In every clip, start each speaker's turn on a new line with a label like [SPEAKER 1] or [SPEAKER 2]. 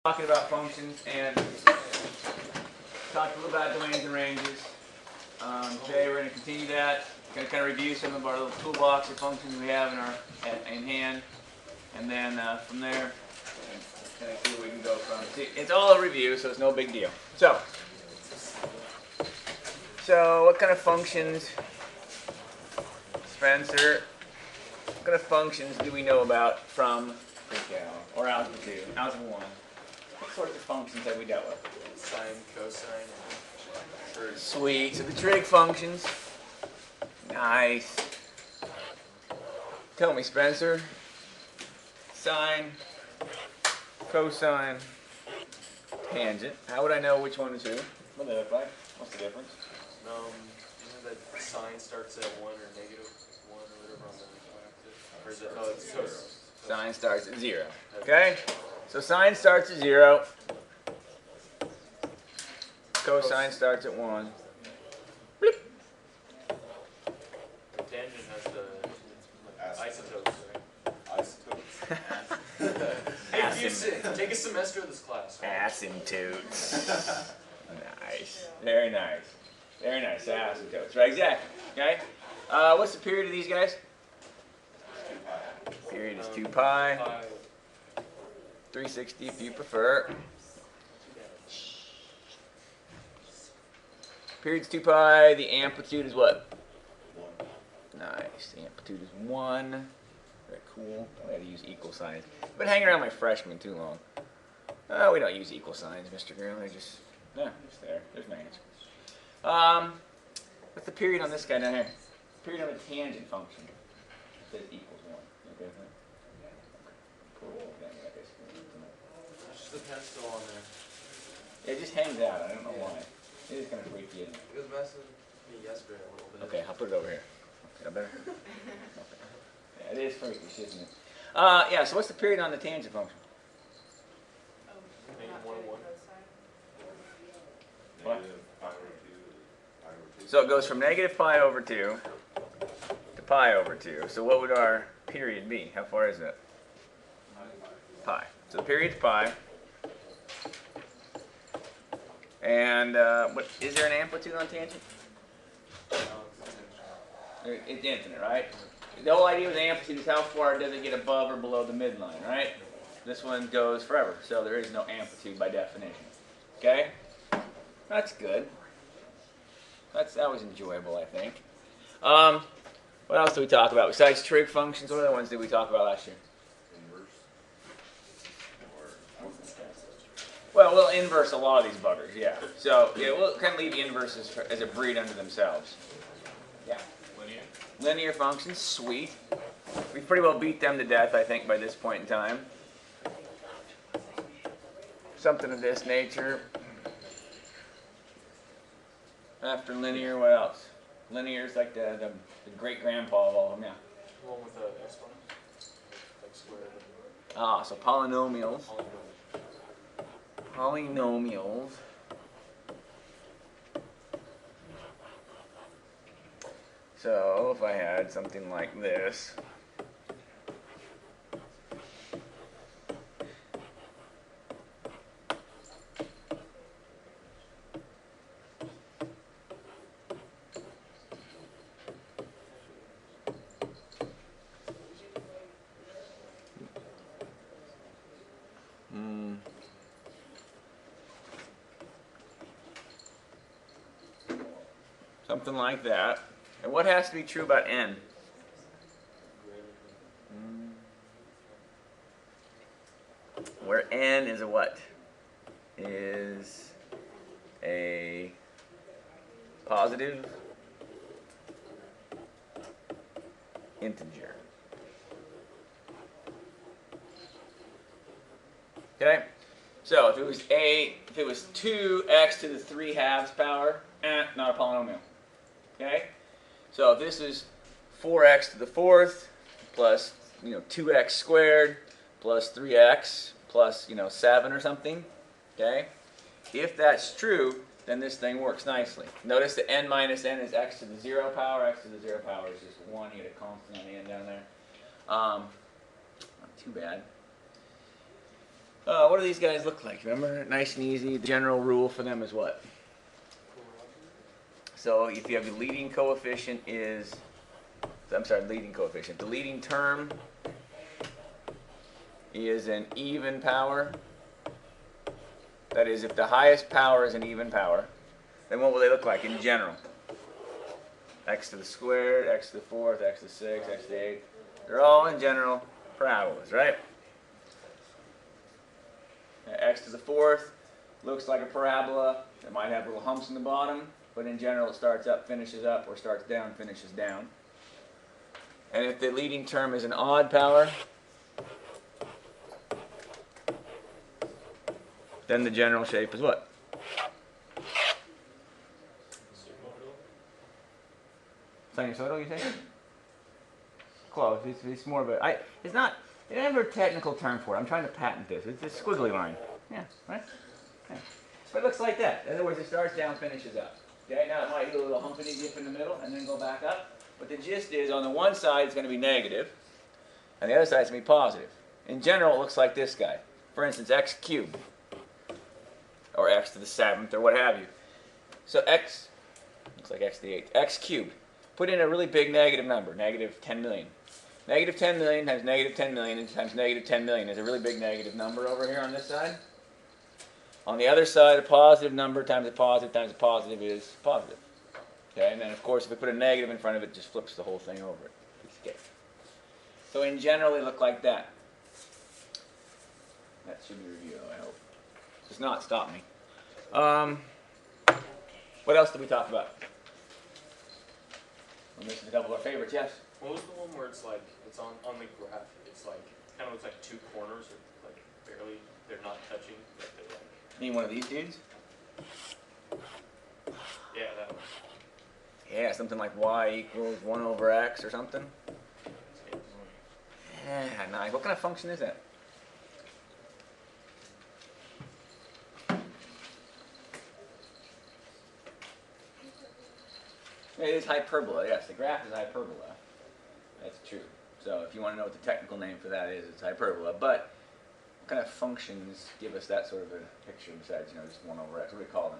[SPEAKER 1] Talking about functions and talked a little about domains and ranges. Today we're going to continue that. We're going to kind of review some of our little toolbox of functions we have in hand, and then from there, kind of see where we can go from. See, it's all a review, so it's no big deal. So what kind of functions, Spencer? What kind of functions do we know about from pre-cal or algebra 2, algebra 1? What sorts of functions have we dealt with?
[SPEAKER 2] Sine, cosine, trig.
[SPEAKER 1] Sweet. So the trig functions. Nice. Tell me, Spencer. Sine, cosine, tangent. How would I know which one is who? What do they look like? What's the difference?
[SPEAKER 2] You know that sine starts at 1 or negative 1 or whatever on the y-axis? Or is it, oh, it's cos.
[SPEAKER 1] Sine starts at 0. Okay? So sine starts at 0. Cosine starts at 1. Bloop.
[SPEAKER 2] The tangent has the isotopes, right?
[SPEAKER 1] Asymptote.
[SPEAKER 2] Take a semester of this class. Right?
[SPEAKER 1] Asymptotes. Nice. Very nice. Very nice. Asymptotes. Right, exactly. Okay? What's the period of these guys? Period is 2 pi. 360 if you prefer. Period's 2 pi. The amplitude is what?
[SPEAKER 3] 1.
[SPEAKER 1] Nice. The amplitude is 1. Very cool. I had to use equal signs. I've been hanging around my freshmen too long. We don't use equal signs, Mr. Grill. They just there. There's my answer. What's the period on this guy down here? Period on the tangent function. It says equals 1. Okay with that?
[SPEAKER 2] Just the pen still on there.
[SPEAKER 1] It just hangs out. I don't know why. It is kind of freaky, isn't it?
[SPEAKER 2] It was messing me yesterday a little bit.
[SPEAKER 1] Okay, I'll put it over here. Okay, better? Okay. Yeah, it is freakish, isn't it? Yeah, so what's the period on the tangent function?
[SPEAKER 2] Negative 1 and 1.
[SPEAKER 1] What?
[SPEAKER 3] Negative pi over 2.
[SPEAKER 1] So it goes from negative pi over 2 to pi over 2. So what would our period be? How far is that? Pi. So the period's pi. And what is there an amplitude on tangent? It's infinite, right? The whole idea with amplitude is how far does it get above or below the midline, right? This one goes forever, so there is no amplitude by definition. Okay? That's good. That was enjoyable, I think. What else did we talk about? Besides trig functions, what other ones did we talk about last year? Well, we'll inverse a lot of these buggers, yeah. So, yeah, we'll kind of leave the inverses as a breed unto themselves. Yeah. Linear functions, sweet. We pretty well beat them to death, I think, by this point in time. Something of this nature. After linear, what else? Linear is like the great-grandpa of all of them, yeah.
[SPEAKER 2] One with the exponent. Like squared.
[SPEAKER 1] So polynomials. Polynomials. So if I had something like this, something like that. And what has to be true about n? Where n is a what? Is a positive integer. Okay? So if it was 2x to the 3/2 power, not a polynomial. Okay? So if this is 4x to the 4th plus 2x squared plus 3x plus 7 or something, okay? If that's true, then this thing works nicely. Notice that n minus n is x to the 0 power. X to the 0 power is just 1. You get a constant on the end down there. Not too bad. What do these guys look like? Remember, nice and easy. The general rule for them is what? So if you have the leading coefficient is, I'm sorry, leading coefficient. The leading term is an even power. That is, if the highest power is an even power, then what will they look like in general? X to the squared, x to the fourth, x to the sixth, x to the eighth. They're all in general parabolas, right? X to the fourth looks like a parabola. It might have little humps in the bottom, but in general it starts up, finishes up, or starts down, finishes down. And if the leading term is an odd power, then the general shape is what? Sinusoidal, you say? Close. It's more of a. It's not. They don't have a technical term for it. I'm trying to patent this. It's a squiggly line. Yeah, right? Yeah. But it looks like that. In other words, it starts down, finishes up. Okay, now it might do a little humpity dip in the middle and then go back up. But the gist is, on the one side it's going to be negative, and the other side is going to be positive. In general, it looks like this guy. For instance, x cubed, or x to the 7th, or what have you. So x, looks like x to the 8th. X cubed. Put in a really big negative number, negative 10 million. Negative 10 million times negative 10 million times negative 10 million is a really big negative number over here on this side. On the other side, a positive number times a positive is positive. Okay, and then of course if we put a negative in front of it, it just flips the whole thing over. Okay. So in general, they look like that. That should be reviewed, I hope. Does not stop me. What else did we talk about? We're missing a couple of our favorites, yes?
[SPEAKER 2] What was the one where it's like, it's on the graph, it's like, kind of looks like two corners, or like barely, they're not touching, but they're like.
[SPEAKER 1] You mean one of these dudes?
[SPEAKER 2] Yeah, that one.
[SPEAKER 1] Yeah, something like y equals 1 over x or something. Yeah, nice. What kind of function is that? It is hyperbola, yes. The graph is hyperbola. That's true. So if you want to know what the technical name for that is, it's hyperbola. But what kind of functions give us that sort of a picture besides, just 1 over x? What do we call them?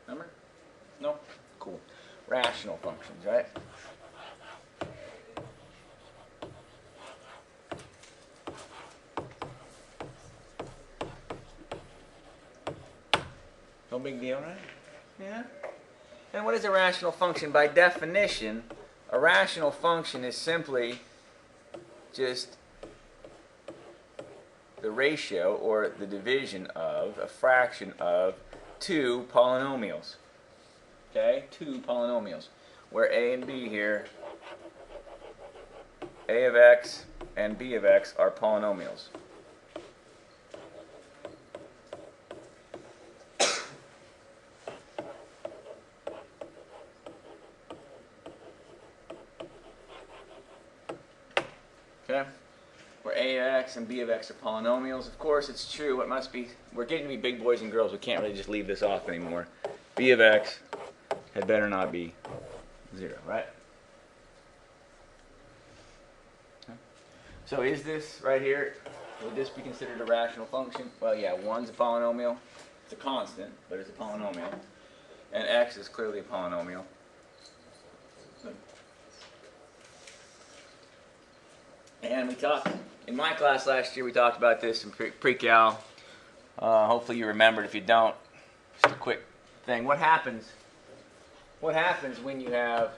[SPEAKER 1] Remember? No? Cool. Rational functions, right? No big deal, right? Yeah? And what is a rational function? By definition, a rational function is simply just the ratio or the division of, a fraction of, two polynomials. Okay? Two polynomials. Where a and b here, a of x and b of x are polynomials. Okay? Where a of x and b of x are polynomials. Of course, it's true. It must be. We're getting to be big boys and girls. We can't really just leave this off anymore. B of x had better not be 0, right? Okay. So is this right here, would this be considered a rational function? Well, yeah, 1's a polynomial. It's a constant, but it's a polynomial. And x is clearly a polynomial. And we talked, in my class last year, we talked about this in pre-cal. Hopefully you remembered. If you don't, just a quick thing. What happens when you have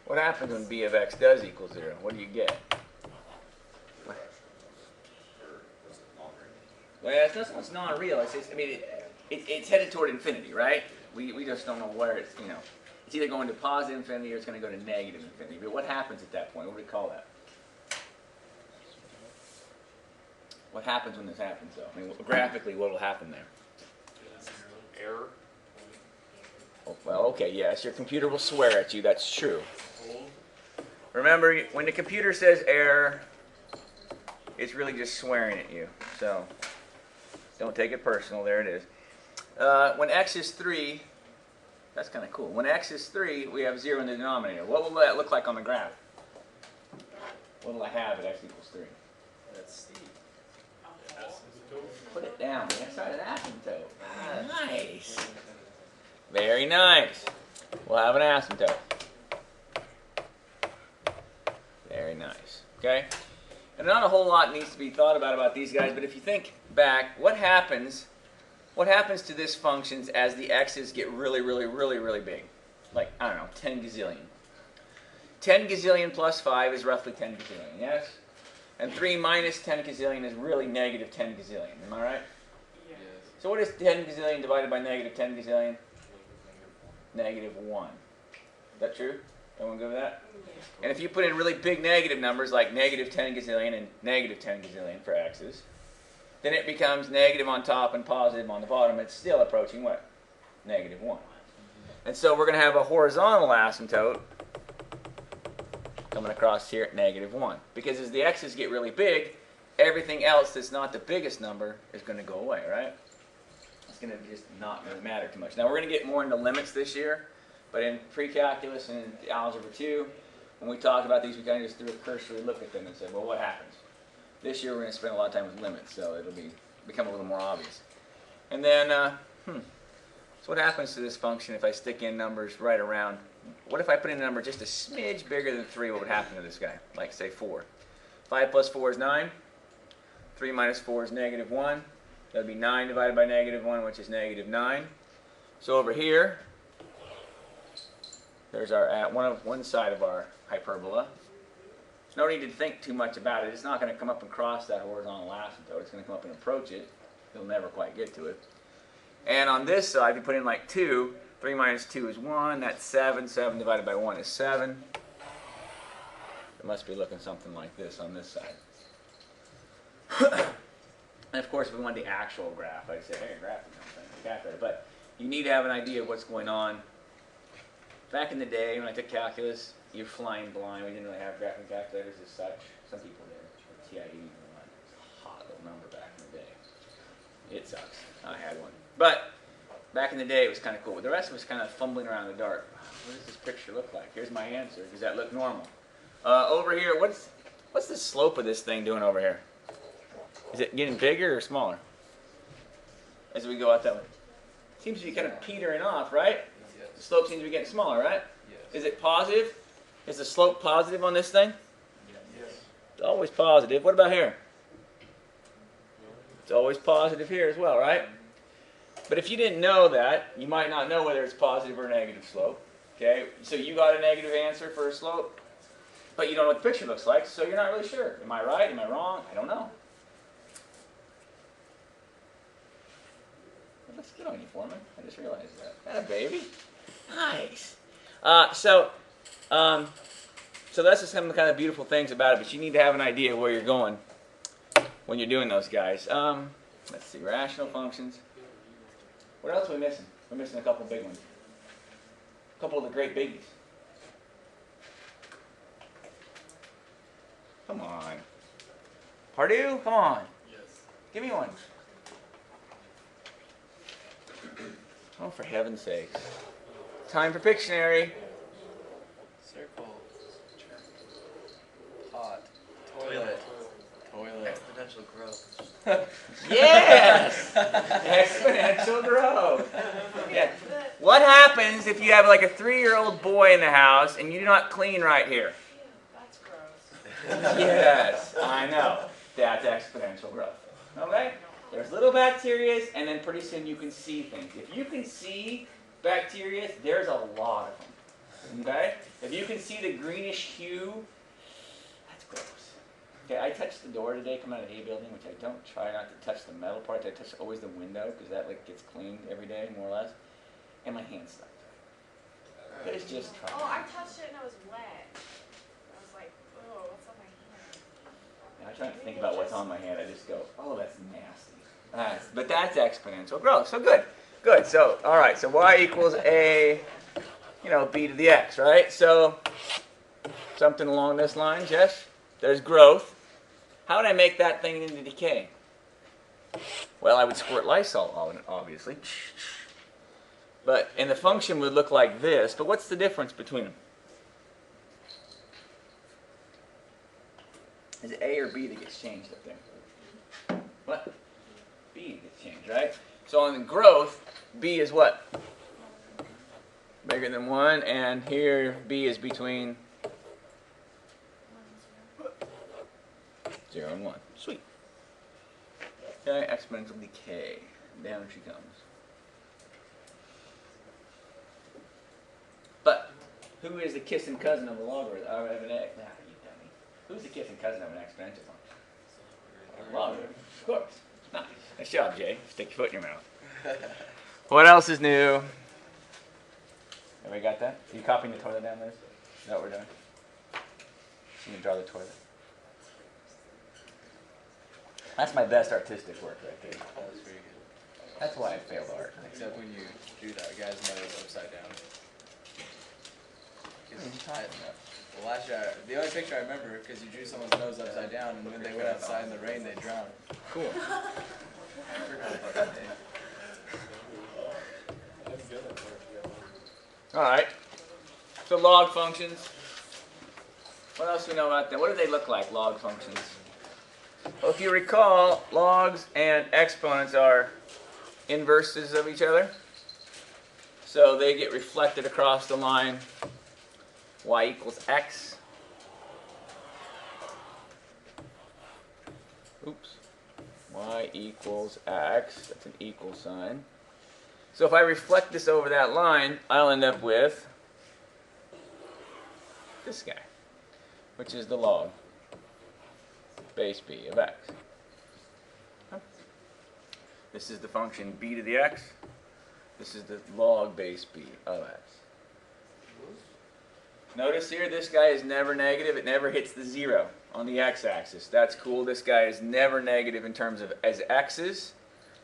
[SPEAKER 1] what happens when b of x does equal 0? What do you get? Well, it's non-real. It's headed toward infinity, right? We just don't know where it's, it's either going to positive infinity or it's going to go to negative infinity. But what happens at that point? What do we call that? What happens when this happens, though? Graphically, what will happen there?
[SPEAKER 2] Error.
[SPEAKER 1] Oh, well, okay, yes, your computer will swear at you. That's true. Remember, when the computer says error, it's really just swearing at you. So don't take it personal. There it is. When x is 3, That's kind of cool. When x is 3, we have 0 in the denominator. What will that look like on the graph? What will I have at x equals 3?
[SPEAKER 2] That's steep.
[SPEAKER 1] Put it down. That's not an asymptote. Ah, nice. Very nice. We'll have an asymptote. Very nice. Okay? And not a whole lot needs to be thought about these guys, but if you think back, what happens to this functions as the x's get really, really, really, really big? Like, I don't know, 10 gazillion. 10 gazillion plus 5 is roughly 10 gazillion, yes? And 3 minus 10 gazillion is really negative 10 gazillion, am I right?
[SPEAKER 2] Yes.
[SPEAKER 1] So what is 10 gazillion divided by negative 10 gazillion? Negative 1. Is that true? Everyone good with that? And if you put in really big negative numbers like negative 10 gazillion and negative 10 gazillion for x's, then it becomes negative on top and positive on the bottom. It's still approaching what? Negative 1. And so we're going to have a horizontal asymptote coming across here at negative 1. Because as the x's get really big, everything else that's not the biggest number is going to go away, right? It's going to just not really matter too much. Now we're going to get more into limits this year, but in pre-calculus and in algebra 2, when we talk about these, we kind of just threw a cursory look at them and said, well, what happens? This year we're going to spend a lot of time with limits, so it'll become a little more obvious. And then, so what happens to this function if I stick in numbers right around? What if I put in a number just a smidge bigger than 3? What would happen to this guy? Like, say, 4. 5 plus 4 is 9. 3 minus 4 is negative 1. That would be 9 divided by negative 1, which is negative 9. So over here, there's our one side of our hyperbola. No need to think too much about it. It's not going to come up and cross that horizontal asymptote. It's going to come up and approach it. You'll never quite get to it. And on this side, if you put in like 2, 3 minus 2 is 1. That's 7. 7 divided by 1 is 7. It must be looking something like this on this side. And of course, if we wanted the actual graph, I'd say, hey, graph the calculator. But you need to have an idea of what's going on. Back in the day, when I took calculus, you're flying blind. We didn't really have graphing calculators as such. Some people did. TI-81. It was a hot little number back in the day. It sucks. I had one. But back in the day, it was kind of cool. The rest of us kind of fumbling around in the dark. What does this picture look like? Here's my answer. Does that look normal? Over here, what's the slope of this thing doing over here? Is it getting bigger or smaller as we go out that way? Seems to be kind of petering off, right? The slope seems to be getting smaller, right?
[SPEAKER 2] Yes.
[SPEAKER 1] Is it positive? Is the slope positive on this thing?
[SPEAKER 2] Yes.
[SPEAKER 1] It's always positive. What about here? It's always positive here as well, right? But if you didn't know that, you might not know whether it's positive or negative slope. Okay? So you got a negative answer for a slope, but you don't know what the picture looks like, so you're not really sure. Am I right? Am I wrong? I don't know. That looks good on you, Foreman. I just realized that. That a baby? Nice. So that's just some of the kind of beautiful things about it, but you need to have an idea of where you're going when you're doing those guys. Let's see, rational functions. What else are we missing? We're missing a couple big ones. A couple of the great biggies. Come on. Pardue, come on.
[SPEAKER 2] Yes.
[SPEAKER 1] Give me one. Oh, for heaven's sakes. Time for Pictionary.
[SPEAKER 4] Circle. Pot. Toilet. Exponential growth.
[SPEAKER 1] Yes! Exponential growth. Yeah. What happens if you have like a 3-year-old boy in the house and you do not clean right here?
[SPEAKER 5] That's gross.
[SPEAKER 1] Yes, I know. That's exponential growth. Okay? There's little bacteria, and then pretty soon you can see things. If you can see bacteria, there's a lot of them. Okay? If you can see the greenish hue, that's gross. Okay, I touched the door today coming out of the A building, which I don't try not to touch the metal part. I touch always the window because that like gets cleaned every day, more or less. And my hand stuck to it. It's just trying.
[SPEAKER 5] Oh, I touched it and it was wet. I was like, oh, what's on my hand?
[SPEAKER 1] I try not to think about what's on my hand. I just go, oh, that's nasty. But that's exponential growth. So good. Good. So, all right. So y equals a, b to the x, right? So something along this line, Jess? There's growth. How would I make that thing into decay? Well, I would squirt Lysol on it, obviously. And the function would look like this, but what's the difference between them? Is it A or B that gets changed up there? What? B gets changed, right? So on the growth, B is what? Bigger than 1, and here B is between 0 and 1. Sweet. Okay, exponential decay. Down she comes. But who is the kissing cousin of a logarithm? Of an x? Nah, you dummy. Who's the kissing cousin of an exponential function? Logarithm. Of course. Nice job, Jay. Stick your foot in your mouth. What else is new? Everybody got that? Are you copying the toilet down there? Is that what we're doing? You can draw the toilet. That's my best artistic work right there.
[SPEAKER 4] That was pretty good.
[SPEAKER 1] That's why I failed art.
[SPEAKER 4] Except when you drew that guy's nose upside down. 'Cause well, last year, the only picture I remember, because you drew someone's nose upside down, and when they went outside in the rain, they drowned.
[SPEAKER 1] Cool.
[SPEAKER 4] I forgot about that day.
[SPEAKER 1] All right. So log functions. What else do we know about them? What do they look like, log functions? Well, if you recall, logs and exponents are inverses of each other. So they get reflected across the line y equals x. Oops. Y equals x. That's an equal sign. So if I reflect this over that line, I'll end up with this guy, which is the log base b of x. This is the function b to the x. This is the log base b of x. Notice here, this guy is never negative. It never hits the 0 on the x-axis. That's cool. This guy is never negative in terms of as x's,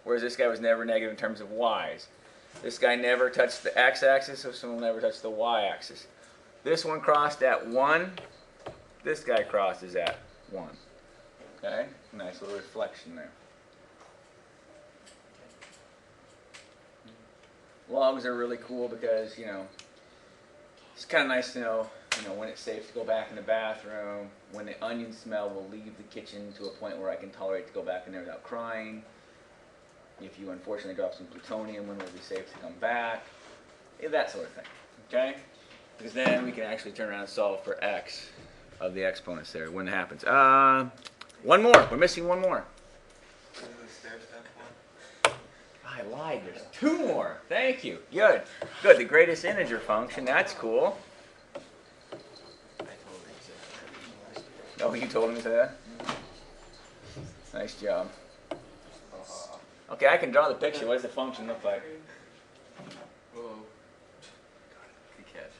[SPEAKER 1] whereas this guy was never negative in terms of y's. This guy never touched the x-axis, so this one will never touch the y-axis. This one crossed at 1. This guy crosses at 1. Okay? Nice little reflection there. Logs are really cool because, it's kind of nice to know, when it's safe to go back in the bathroom, when the onion smell will leave the kitchen to a point where I can tolerate to go back in there without crying. If you unfortunately drop some plutonium, when it will be safe to come back. That sort of thing. Okay? Because then we can actually turn around and solve for x of the exponents there when it happens. One more. We're missing one more. I lied. There's 2 more. Thank you. Good. Good. The greatest integer function. That's cool. Oh, you told him to say that? Nice job. Okay, I can draw the picture. What does the function look like?
[SPEAKER 4] Whoa. Good catch.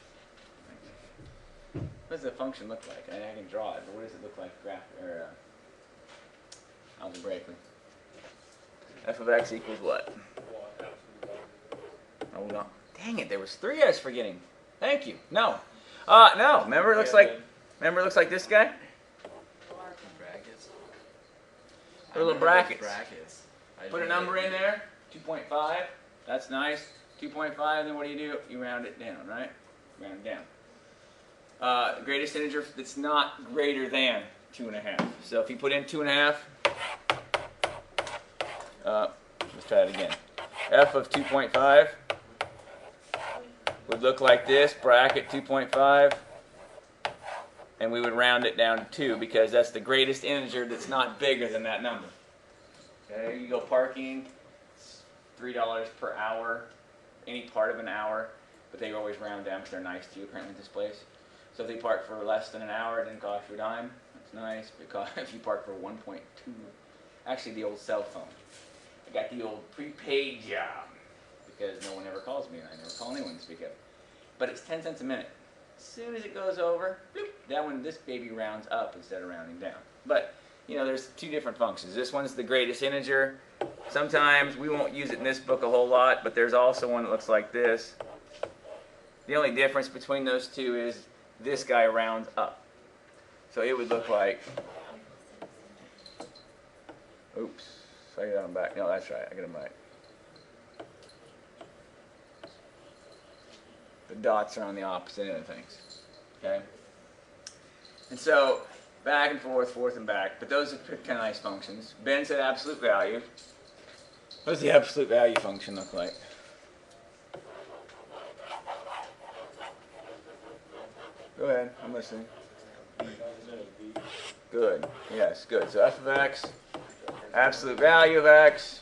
[SPEAKER 1] What does the function look like? I can draw it, but what does it look like algebraically? F of x equals what? Oh, no. Dang it, there was 3 I was forgetting. Thank you. No. No. Remember it looks like this guy?
[SPEAKER 4] Brackets.
[SPEAKER 1] Little brackets.
[SPEAKER 4] Brackets.
[SPEAKER 1] Put a number in there. 2.5. That's nice. 2.5, then what do? You round it down, right? Round it down. The greatest integer that's not greater than 2.5. So if you put in 2.5, let's try it again. F of 2.5 would look like this, bracket 2.5, and we would round it down to 2 because that's the greatest integer that's not bigger than that number. Okay, you go parking, it's $3 per hour, any part of an hour, but they always round down because they're nice to you apparently at this place. So if they park for less than an hour, it didn't cost you a dime. That's nice, because if you park for 1.2, actually the old cell phone. I got the old prepaid job because no one ever calls me and I never call anyone to speak of. But it's 10 cents a minute. As soon as it goes over, bloop, that one, this baby rounds up instead of rounding down. But, there's 2 different functions. This one's the greatest integer. Sometimes we won't use it in this book a whole lot, but there's also one that looks like this. The only difference between those 2 is this guy rounds up. So it would look like, oops, I got them back. No, that's right, I got them right. dots are on the opposite end of things. Okay? And so, back and forth and back, but those are kind of nice functions. Ben said absolute value. What does the absolute value function look like? Go ahead, I'm listening. Good, yes, good. So f of x, absolute value of x.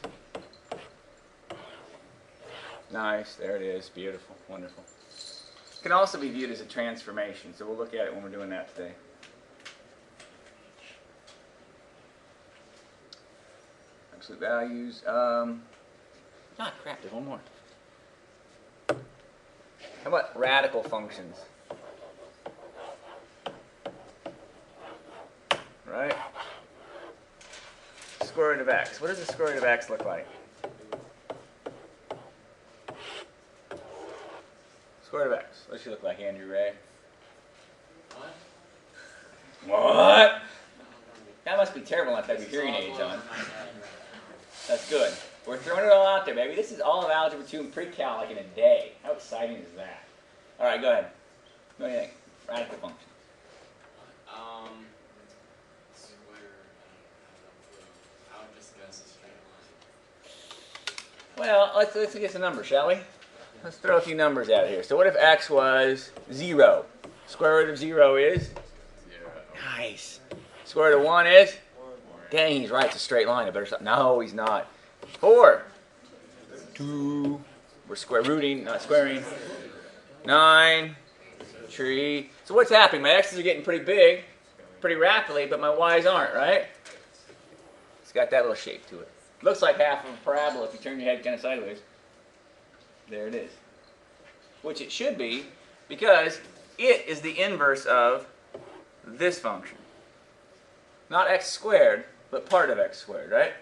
[SPEAKER 1] Nice, there it is, beautiful, wonderful. It can also be viewed as a transformation, so we'll look at it when we're doing that today. Absolute values. Crap, there's one more. How about radical functions? Right? Square root of x. What does the square root of x look like? Square root of x. What does she look like, Andrew Ray? What? That must be terrible not to have your hearing aids on. That's good. We're throwing it all out there, baby. This is all of Algebra 2 and pre-cal like in a day. How exciting is that? All right, go ahead. What do you think? Radical function.
[SPEAKER 6] I would just guess a straight line.
[SPEAKER 1] Well, let's get some numbers, shall we? Let's throw a few numbers out here. So what if x was 0? Square root of 0 is?
[SPEAKER 6] 0.
[SPEAKER 1] Nice. Square root of 1 is? Dang, he's right. It's a straight line. I better stop. No, he's not. 4. 2. We're square rooting, not squaring. 9. 3. So what's happening? My x's are getting pretty big, pretty rapidly, but my y's aren't, right? It's got that little shape to it. Looks like half of a parabola if you turn your head kind of sideways. There it is. Which it should be, because it is the inverse of this function. Not x squared, but part of x squared, right?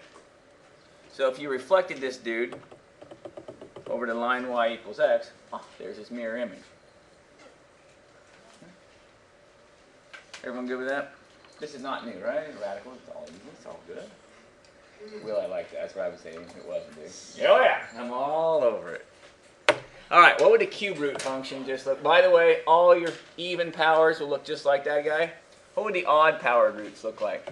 [SPEAKER 1] So if you reflected this dude over to line y equals x, there's this mirror image. Everyone good with that? This is not new, right? Radical, it's all easy, it's all good. Will, I like that. That's what I would say if it wasn't, dude. Oh yeah, I'm all over it. All right, what would the cube root function just look? By the way, all your even powers will look just like that guy. What would the odd powered roots look like?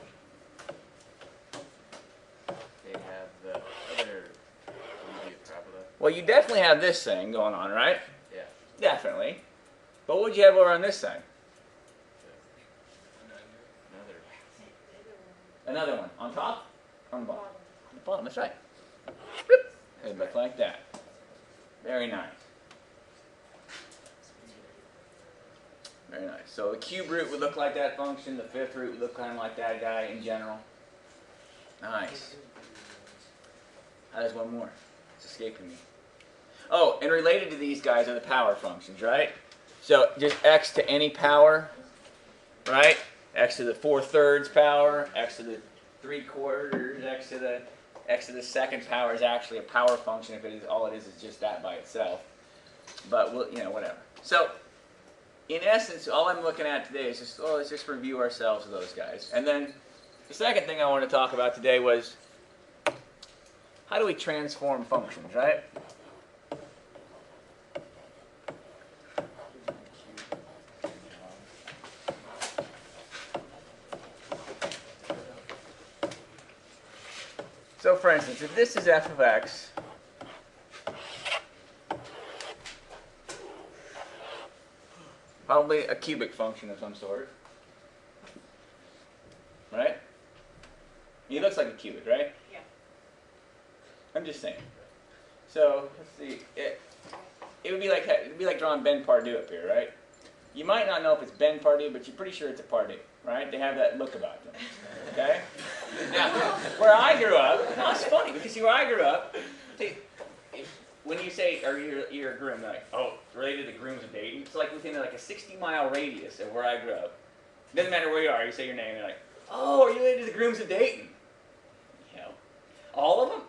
[SPEAKER 4] They have the other parabola.
[SPEAKER 1] Well, you definitely have this thing going on, right?
[SPEAKER 4] Yeah.
[SPEAKER 1] Definitely. But what would you have over on this side? Another one. On top? On the bottom? On the bottom, that's right. It'd look like that. Very nice. Very nice. So the cube root would look like that function. The fifth root would look kind of like that guy in general. Nice. There's one more. It's escaping me. Oh, and related to these guys are the power functions, right? So just x to any power, right? X to the 4/3 power, x to the 3/4, x to the second power is actually a power function. If it is, all it is just that by itself. But we'll, whatever. So in essence, all I'm looking at today is just, let's just review ourselves with those guys. And then the second thing I wanted to talk about today was how do we transform functions, right? So for instance, if this is f of x, probably a cubic function of some sort, right? He looks like a cubic, right?
[SPEAKER 5] Yeah.
[SPEAKER 1] I'm just saying. So let's see. It would be like drawing Ben Pardue up here, right? You might not know if it's Ben Pardue, but you're pretty sure it's a Pardue, right? They have that look about them. Okay? Now, where I grew up, no, it's funny because see where I grew up. When you say, or you're a groom, like, related to the grooms of Dayton, it's like within like a 60-mile radius of where I grew up. Doesn't matter where you are, you say your name, they're like, are you related to the grooms of Dayton? All of them?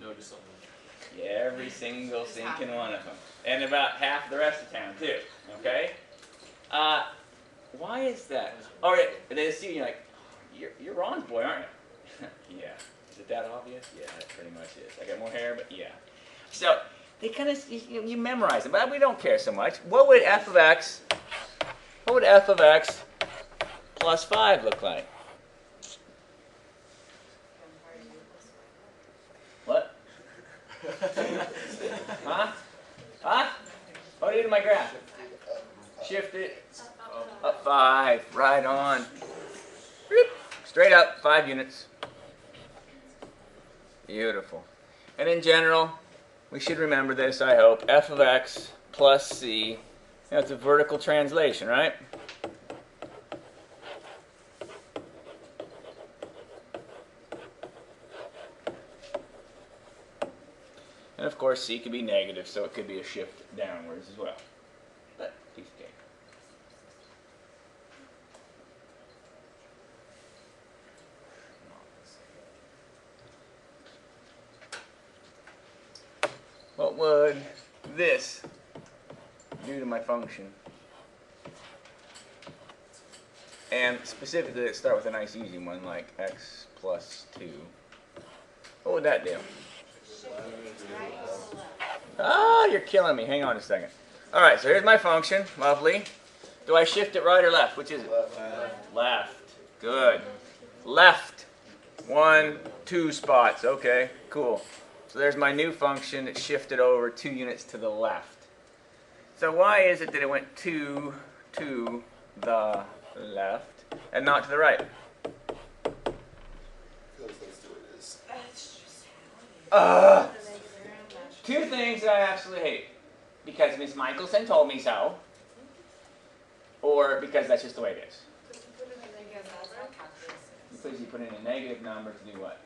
[SPEAKER 2] No, just something.
[SPEAKER 1] Yeah, every single stinking one of them. And about half the rest of town, too. Okay? Why is that? All right, they see you, you're like, you're Ron's boy, aren't you? Yeah. Is it that obvious? Yeah, it pretty much is. I got more hair, but yeah. So, they kind of you memorize them, but we don't care so much. What would f of x plus 5 look like? What? Huh? Huh? What do I do to my graph? Shift it up 5, right on. Straight up, 5 units. Beautiful. And in general, we should remember this, I hope. F of x plus c. That's a vertical translation, right? And of course, c could be negative, so it could be a shift downwards as well. But piece of cake. What would this do to my function? And specifically, let's start with a nice easy one like x plus 2. What would that do? Ah, you're killing me. Hang on a second. All right, so here's my function. Lovely. Do I shift it right or left? Which is it? Left. Good. Left. 1, 2 spots. Okay, cool. So there's my new function. It shifted over 2 units to the left. So why is it that it went 2 to the left and not to the right?
[SPEAKER 3] Because that's the way it is.
[SPEAKER 5] That's just how it is.
[SPEAKER 1] 2 things that I absolutely hate. Because Miss Michelson told me so. Or because that's just the way it is. Because you put in a negative number to do what?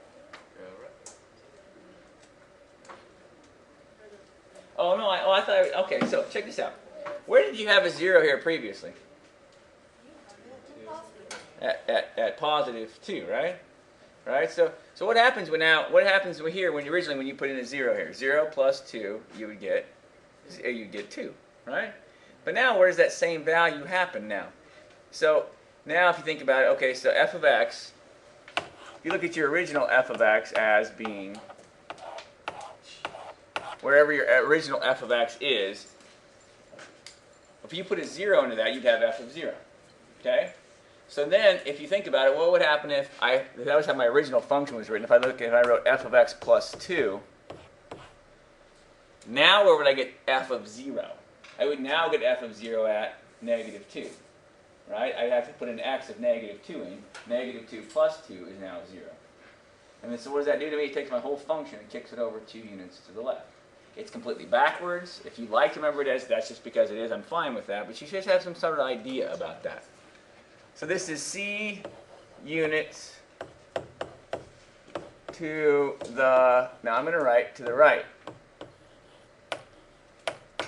[SPEAKER 1] Oh no, I thought, okay, so check this out. Where did you have a 0 here previously? At positive 2, right? Right? So what happens here when you put in a 0 here? 0 plus 2, you would get 2, right? But now where does that same value happen now? So now if you think about it, okay, so f of x, if you look at your original f of x as being wherever your original f of x is, if you put a 0 into that, you'd have f of 0. Okay? So then, if you think about it, what would happen if that was how my original function was written. If I wrote f of x plus 2, now where would I get f of 0? I would now get f of 0 at negative 2. Right? I'd have to put an x of negative 2 in. Negative 2 plus 2 is now 0. And then, so what does that do to me? It takes my whole function and kicks it over 2 units to the left. It's completely backwards. If you like to remember it as, that's just because it is. I'm fine with that. But you should have some sort of idea about that. So this is c units to the, now I'm going to write to the right.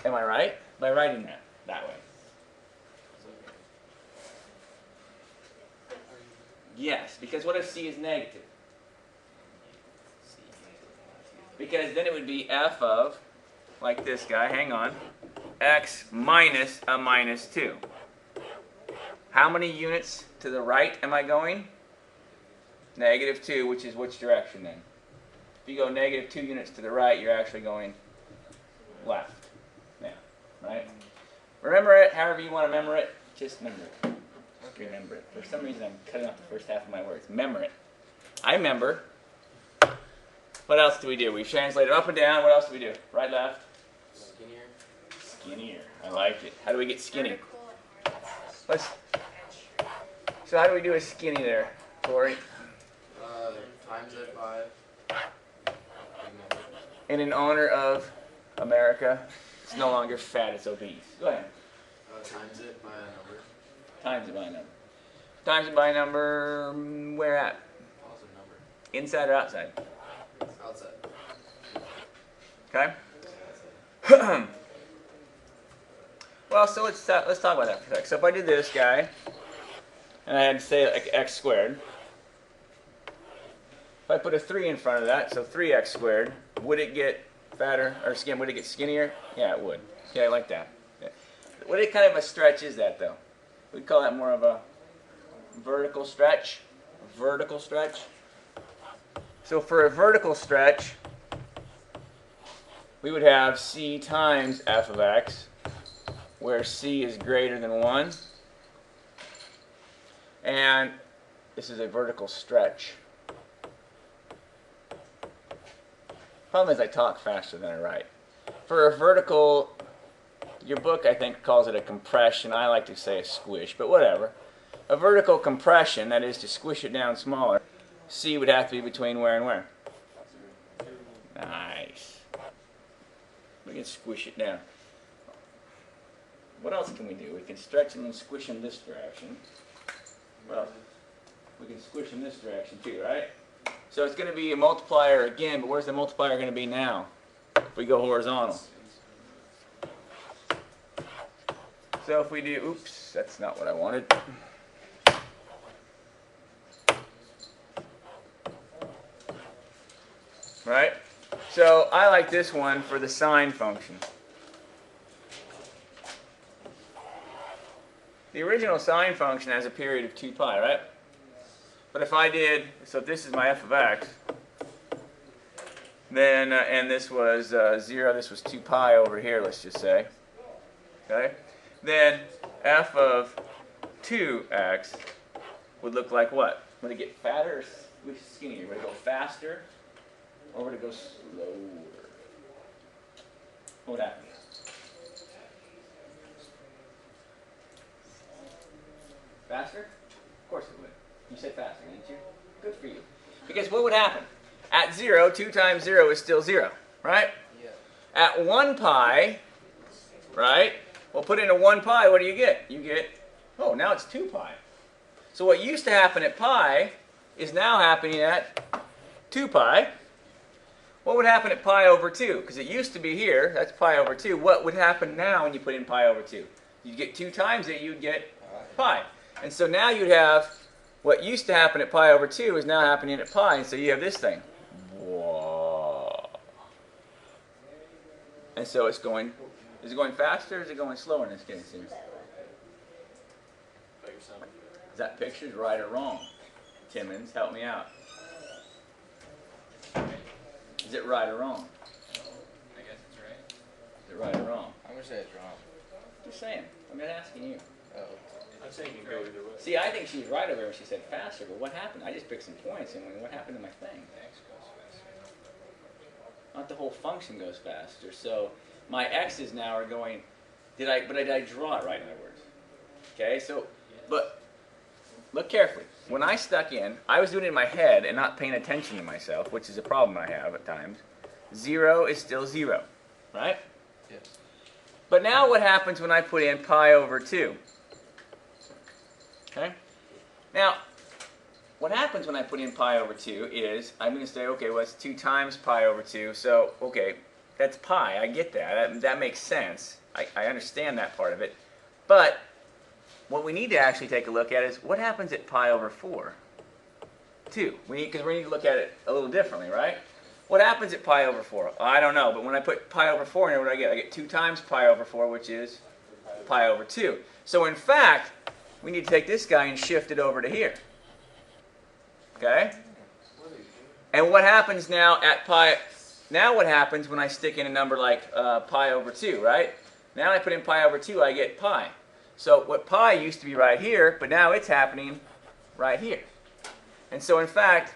[SPEAKER 1] Am I right? By writing that way. Yes, because what if c is negative? Because then it would be f of, like this guy, hang on, x minus a minus 2. How many units to the right am I going? Negative 2, which is which direction then? If you go negative 2 units to the right, you're actually going left. Now, right? Remember it however you want to remember it. Just remember it. Just remember it. For some reason, I'm cutting off the first half of my words. Remember it. I remember. What else do we do? We translate it up and down. What else do we do? Right, left?
[SPEAKER 6] Skinnier.
[SPEAKER 1] Skinnier. I like it. How do we get skinny? So how do we do a skinny there, Tori?
[SPEAKER 6] Times it by
[SPEAKER 1] And in honor of America, it's no longer fat, it's obese. Go ahead.
[SPEAKER 6] times it by a number.
[SPEAKER 1] Times it by a number. Times it by a number, where at?
[SPEAKER 6] Positive number.
[SPEAKER 1] Inside or outside?
[SPEAKER 6] Outside.
[SPEAKER 1] Okay? Well, so let's talk about that for a sec. So if I did this guy, and I had to say like x squared, if I put a 3 in front of that, so 3x squared, would it get fatter, or would it get skinnier? Yeah, it would. Okay, I like that. Yeah. What kind of a stretch is that, though? We'd call that more of a vertical stretch. Vertical stretch. So for a vertical stretch, we would have c times f of x, where c is greater than 1. And this is a vertical stretch. Problem is I talk faster than I write. For a vertical, your book I think calls it a compression. I like to say a squish, but whatever. A vertical compression, that is to squish it down smaller, c would have to be between where and where? Nice. We can squish it down. What else can we do? We can stretch them and squish them this direction. Well, we can squish them this direction too, right? So it's going to be a multiplier again, but where's the multiplier going to be now if we go horizontal? So if we do, oops, that's not what I wanted. Right? So I like this one for the sine function. The original sine function has a period of 2 pi, right? But if I did, so if this is my f of x, then, and this was 0, this was 2 pi over here, let's just say, okay? Then f of 2x would look like what? Would it get fatter or skinnier? Would it go faster or would it go slower? What would happen? Faster? Of course it would. You said faster, didn't you? Good for you. Because what would happen? At 0, 2 times 0 is still 0, right?
[SPEAKER 4] Yeah.
[SPEAKER 1] At 1 pi, right? Well, put in a 1 pi, what do you get? You get, oh, now it's 2 pi. So what used to happen at pi is now happening at 2 pi. What would happen at pi over 2? Because it used to be here, that's pi over 2. What would happen now when you put in pi over 2? You'd get 2 times it, you'd get pi. And so now you'd have what used to happen at pi over 2 is now happening at pi, and so you have this thing. Whoa. And so it's going, is it going faster or is it going slower in this case here? Is that picture's right or wrong? Timmons, help me out. Is it right or wrong?
[SPEAKER 6] I guess it's right.
[SPEAKER 1] Is it right or wrong?
[SPEAKER 4] I'm gonna say it's wrong.
[SPEAKER 1] Just saying. I'm not asking you.
[SPEAKER 4] Oh.
[SPEAKER 2] I'm saying you can go either way.
[SPEAKER 1] See, I think she was right over there when she said faster, but what happened? I just picked some points, and what happened to my thing?
[SPEAKER 6] X goes faster.
[SPEAKER 1] Not the whole function goes faster. So my x's now are going. Did I draw it right? In other words, okay. So, but look carefully. When I stuck in, I was doing it in my head and not paying attention to myself, which is a problem I have at times. 0 is still 0, right?
[SPEAKER 4] Yes.
[SPEAKER 1] But now what happens when I put in pi over 2? Okay? Now, what happens when I put in pi over 2 is, I'm going to say, okay, well, it's 2 times pi over 2. So, okay, that's pi. I get that. That makes sense. I understand that part of it. But what we need to actually take a look at is, what happens at pi over 4? 2. Because we need to look at it a little differently, right? What happens at pi over 4? I don't know. But when I put pi over 4 in here, what do I get? I get 2 times pi over 4, which is pi over 2. So, in fact, we need to take this guy and shift it over to here. Okay? And what happens now at pi? Now what happens when I stick in a number like pi over 2, right? Now I put in pi over 2, I get pi. So what pi used to be right here, but now it's happening right here. And so in fact,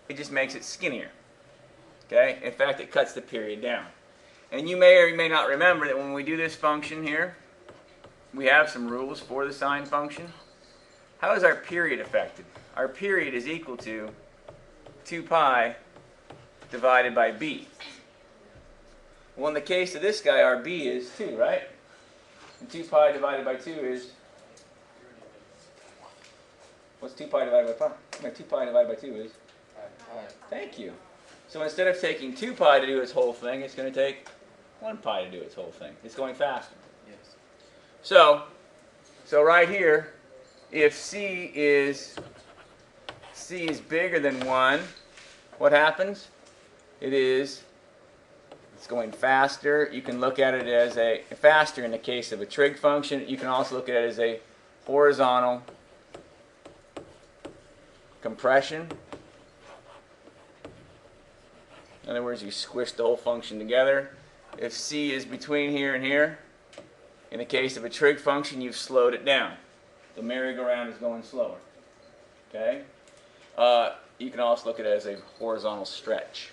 [SPEAKER 1] it just makes it skinnier. Okay? In fact, it cuts the period down. And you may or you may not remember that when we do this function here, we have some rules for the sine function. How is our period affected? Our period is equal to 2 pi divided by b. Well, in the case of this guy, our b is 2, right? And 2 pi divided by 2 is... What's 2 pi divided by pi? No, 2 pi divided by 2 is... Thank you. So instead of taking 2 pi to do its whole thing, it's going to take 1 pi to do its whole thing. It's going faster.
[SPEAKER 4] Yes.
[SPEAKER 1] So right here, if c is bigger than 1, what happens? It's going faster. You can look at it as a faster in the case of a trig function. You can also look at it as a horizontal compression. In other words, you squish the whole function together. if c is between here and here. In the case of a trig function, you've slowed it down. The merry-go-round is going slower. Okay? You can also look at it as a horizontal stretch.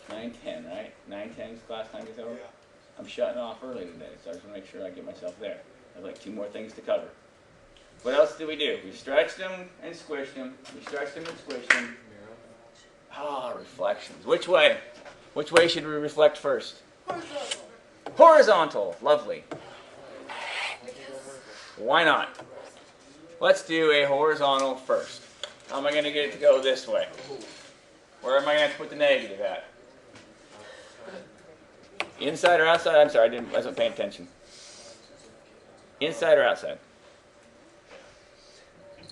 [SPEAKER 1] Nine ten, right? 9:10 is class time is over.
[SPEAKER 3] Yeah.
[SPEAKER 1] I'm shutting off early today, so I just want to make sure I get myself there. I have like 2 more things to cover. What else do? We stretched them and squished them. We stretched them and squished them. Ah, reflections. Which way? Which way should we reflect first?
[SPEAKER 5] Horizontal.
[SPEAKER 1] Horizontal. Lovely. Why not? Let's do a horizontal first. How am I going to get it to go this way? Where am I going to have to put the negative at? Inside or outside? I'm sorry, I wasn't paying attention. Inside or outside?
[SPEAKER 6] You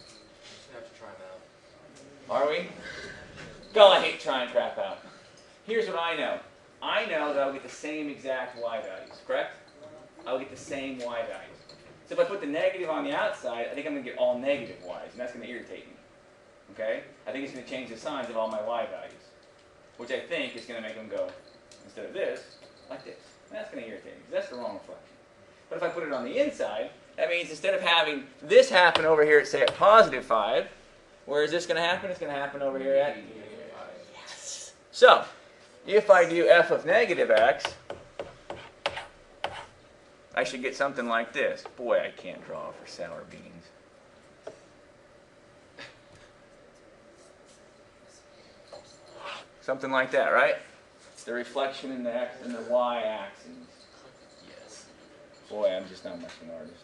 [SPEAKER 6] have to try them out.
[SPEAKER 1] Are we? God, I hate trying crap out. Here's what I know. I know that I'll get the same exact y values, correct? I'll get the same y values. So if I put the negative on the outside, I think I'm going to get all negative y's, and that's going to irritate me. Okay? I think it's going to change the signs of all my y values, which I think is going to make them go, instead of this, like this. And that's going to irritate me, because that's the wrong reflection. But if I put it on the inside, that means instead of having this happen over here at, say, at positive 5, where is this going to happen? It's going to happen over here at... Yes! So, if I do f of negative x, I should get something like this. Boy, I can't draw for sour beans. Something like that, right? It's the reflection in the x and the y axes.
[SPEAKER 6] Yes.
[SPEAKER 1] Boy, I'm just not much of an artist.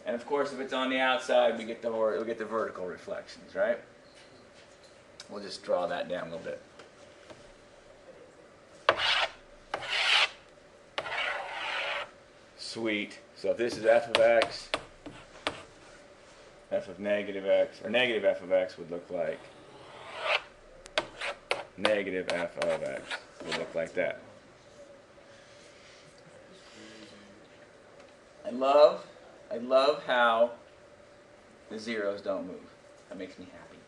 [SPEAKER 1] And of course, if it's on the outside, we get the vertical reflections, right? We'll just draw that down a little bit. Sweet. So if this is f of x, f of negative x, or negative f of x would look like negative f of x would look like that. I love how the zeros don't move. That makes me happy.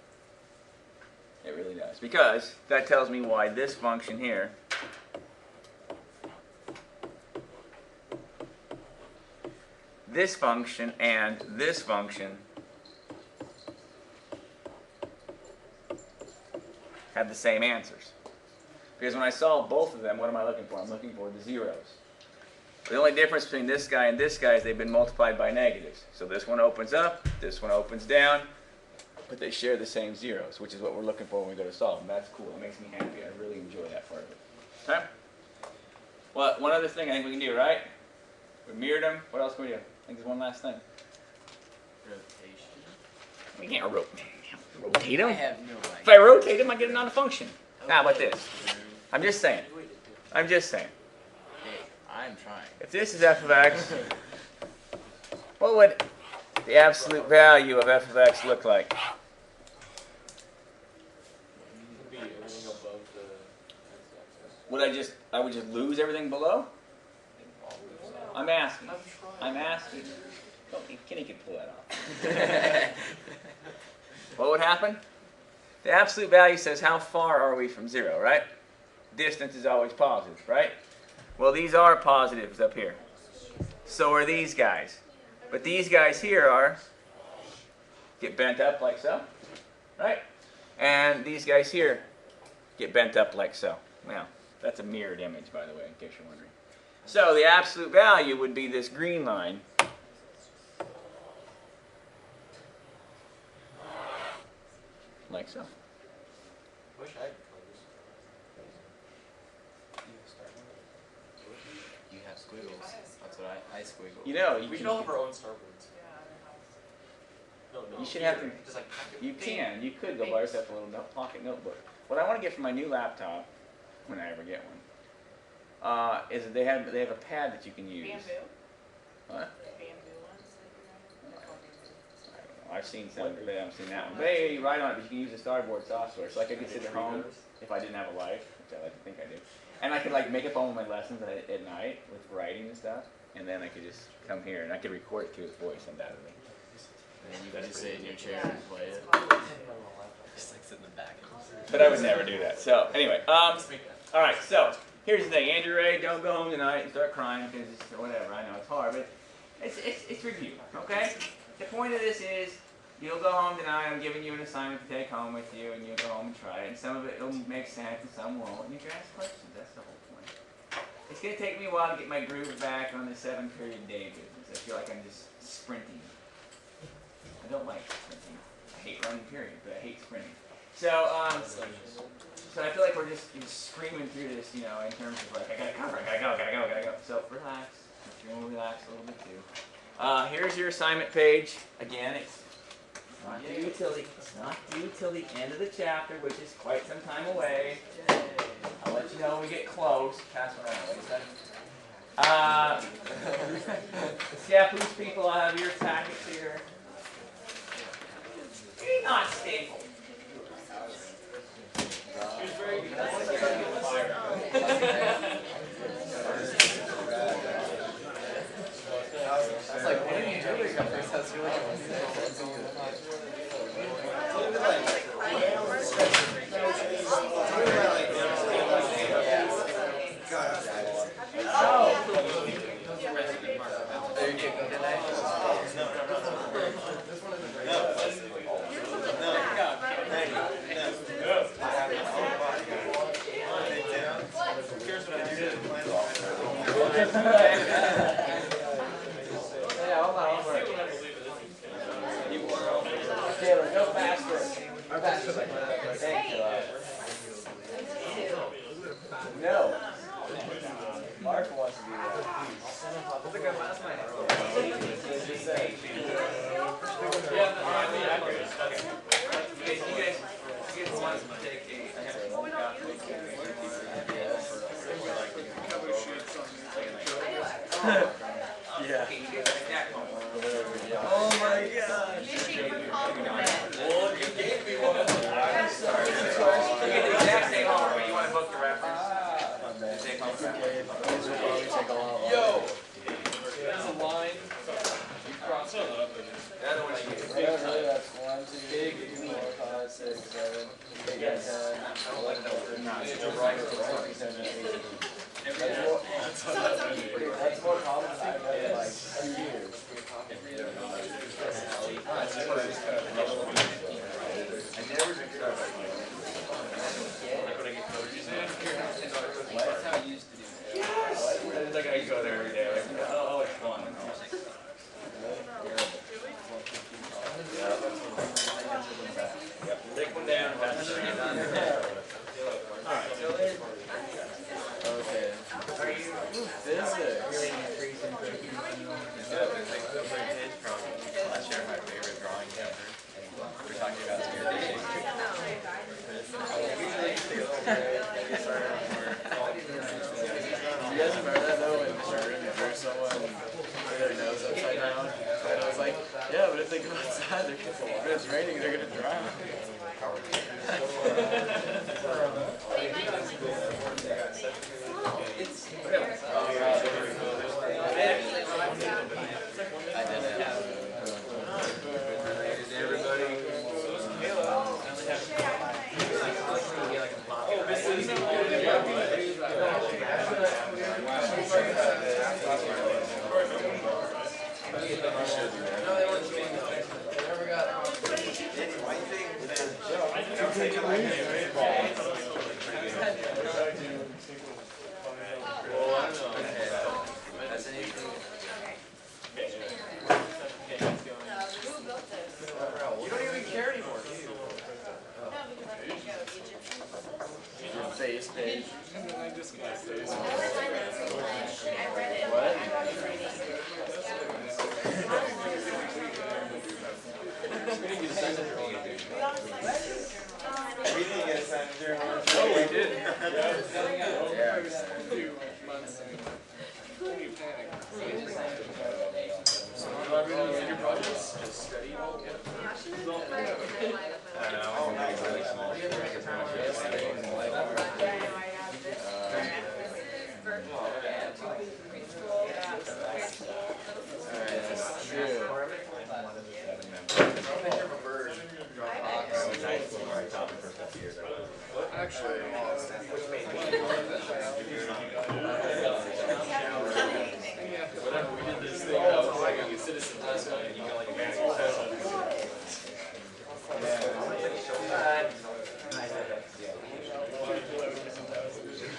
[SPEAKER 1] It really does. Because that tells me why this function here this function and this function have the same answers. Because when I solve both of them, what am I looking for? I'm looking for the zeros. The only difference between this guy and this guy is they've been multiplied by negatives. So this one opens up, this one opens down, but they share the same zeros, which is what we're looking for when we go to solve them. That's cool. It makes me happy. I really enjoy that part of it. Okay? Well, one other thing I think we can do, right? We mirrored them. What else can we do? I think there's one last thing.
[SPEAKER 6] Rotation.
[SPEAKER 1] We can't rotate them.
[SPEAKER 4] I have no
[SPEAKER 1] If I rotate them, I get another function. Now, about this? I'm just saying. I'm just saying.
[SPEAKER 4] Hey, I'm trying.
[SPEAKER 1] If this is f of x, what would the absolute value of f of x look like?
[SPEAKER 2] It'd be everything above the x-axis.
[SPEAKER 1] I would just lose everything below? I'm asking.
[SPEAKER 2] I'm
[SPEAKER 1] I'm
[SPEAKER 2] trying.
[SPEAKER 1] asking. Kenny can pull that off. What would happen? The absolute value says how far are we from 0, right? Distance is always positive, right? Well, these are positives up here. So are these guys. But these guys here get bent up like so, right? And these guys here get bent up like so. Now, that's a mirrored image, by the way, in case you're wondering. So the absolute value would be this green line. Like so.
[SPEAKER 2] Wish I had
[SPEAKER 4] You have squiggles. That's what I squiggle.
[SPEAKER 1] You know,
[SPEAKER 2] colors. We should all have our own starboards. No,
[SPEAKER 1] You should have
[SPEAKER 2] here.
[SPEAKER 1] to-
[SPEAKER 2] Just like pack it.
[SPEAKER 1] You could go buy yourself a little pocket notebook. What I want to get for my new laptop, when I ever get one, is that they have a pad that you can use.
[SPEAKER 5] Bamboo?
[SPEAKER 1] What?
[SPEAKER 5] Bamboo ones that you have? They're called bamboo.
[SPEAKER 1] I don't know. I've seen some, but I haven't seen that one. But hey, write on it, but you can use the starboard software. So like I could sit at home if I didn't have a life, which I like to think I do. And I could like make up all of my lessons at night with writing and stuff. and then I could just come here and I could record it to his voice undoubtedly.
[SPEAKER 4] And then you can just sit in your chair and play it. Just like sit in the back.
[SPEAKER 1] But I would never do that. So anyway, all right. So here's the thing, Andrew Ray, don't go home tonight and start crying because it's whatever. I know it's hard, but it's review. Okay. The point of this is you'll go home tonight. I'm giving you an assignment to take home with you, and you'll go home and try it. And some of it will make sense, and some won't. And you can ask questions. That's the whole point. It's going to take me a while to get my groove back on the 7-period day business. I feel like I'm just sprinting. I don't like sprinting. I hate running, period, but I hate sprinting. So, so I feel like we're just screaming through this, you know, in terms of like, I gotta go. So relax. If you want to relax a little bit too. Here's your assignment page. Again, it's not due till the end of the chapter, which is quite some time away. I'll let you know when we get close. Pass one around. Scappoose people, I have your packets here. You're not stable.
[SPEAKER 4] That's like, what are you doing? That's really
[SPEAKER 1] Taylor, go faster. No. Mark wants to do that. What's the guy last night? You guys want to take
[SPEAKER 4] Yeah.
[SPEAKER 1] Oh my gosh. Well, you gave me one. I'm sorry. You get the exact same homework, but you want to book the reference. Take home Yo! There's a line. You cross it up. The other one you get.
[SPEAKER 4] That's 1, 2, 3, 4, 5, 6, 7, 8, 9, 10, 11, that's more common than I've done in like 2 years.
[SPEAKER 1] I never drink Starbucks. That's how I used to do it. It's like I go there every day. Like, oh, it's fun. Yep, take one down. Alright, so there's...
[SPEAKER 4] Okay.
[SPEAKER 1] Are you...
[SPEAKER 6] Last year, my favorite drawing ever. We're talking about standardization.
[SPEAKER 4] You guys remember that though when Jordan drew someone with their nose upside down? And I was like, yeah, but if they go outside, if it's raining, they're going to drown.
[SPEAKER 6] I did it.
[SPEAKER 1] Everybody.
[SPEAKER 2] You don't even care anymore, do you?
[SPEAKER 4] Your face page.
[SPEAKER 3] We didn't get assigned during our.
[SPEAKER 1] Oh, we did.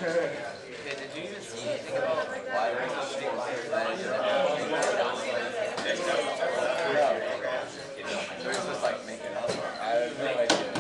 [SPEAKER 4] Did you even see anything about why we're not staying They're just like making up. I have no idea.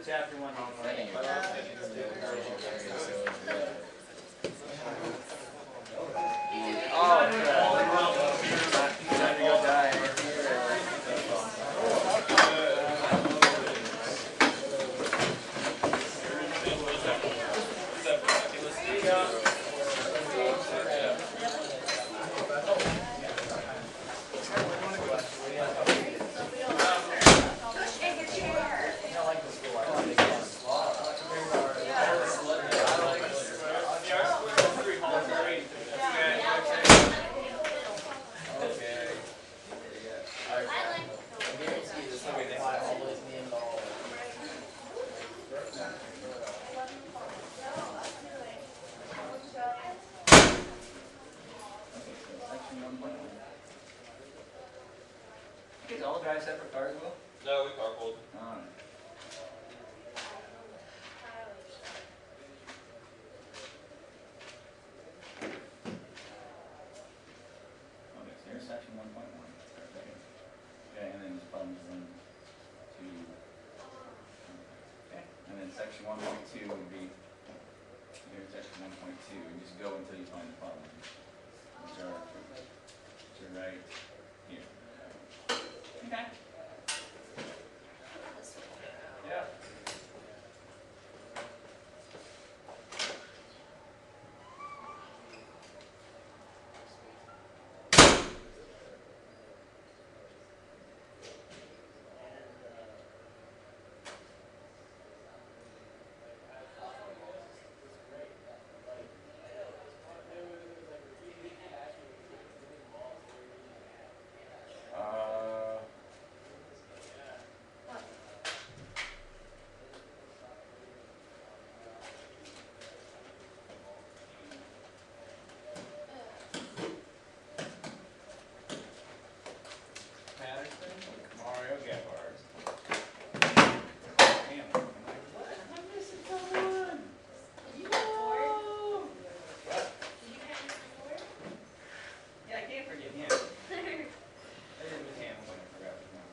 [SPEAKER 1] Chapter 1 homework. Oh, time to go die. You guys all drive separate cars, Will?
[SPEAKER 2] No, we carpooled.
[SPEAKER 1] Alright. Okay, so here's section 1.1. Okay, and then this problem's 1, 2. Okay, and then section 1.2 would be here's section 1.2. And just go until you find the problem, which are right here. Okay. Yeah. Mario Gephardt. Damn. I'm missing someone. No. What? Yeah, I can't forget him. I did with him when I forgot his name.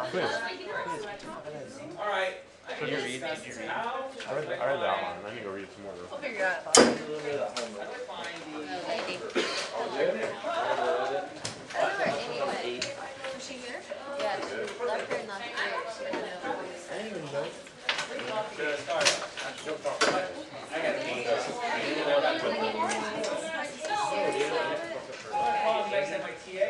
[SPEAKER 1] All right.
[SPEAKER 7] Can you read? Did you read? I read that one. I need to go read some more.
[SPEAKER 5] We'll figure it out.
[SPEAKER 1] A little bit of the homework.
[SPEAKER 5] Lady.
[SPEAKER 1] All good?
[SPEAKER 5] I know her anyway. Was she here? Yeah, she left her in last year. She didn't know.
[SPEAKER 4] I didn't even know.
[SPEAKER 1] I got a meeting. Makes that my TA.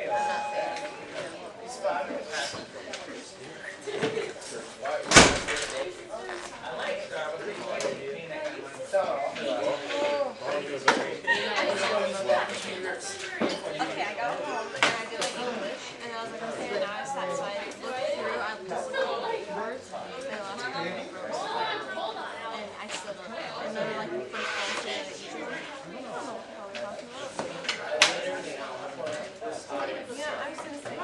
[SPEAKER 1] I like Starbucks.
[SPEAKER 5] Okay, I got home and I did like English, and I was like, okay, now I sat, so I looked through, I just looked at like words, and I lost my and I still don't know. And then like the first time to the teacher, I don't know what we're talking about. Yeah, I was gonna say.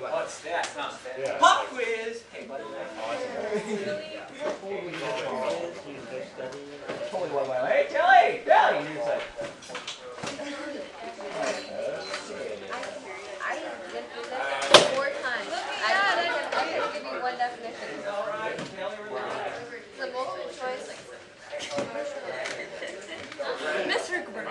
[SPEAKER 1] What's that? Huh? Pop quiz! Hey, buddy. Hey, Kelly! Kelly! You're like,
[SPEAKER 5] I went through this 4 times. I can give you one definition. The multiple choice. Mr. Gruber.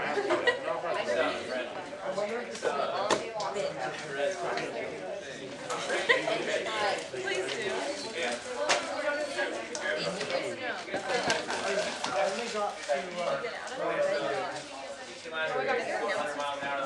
[SPEAKER 5] Please do.
[SPEAKER 1] $100 miles an hour.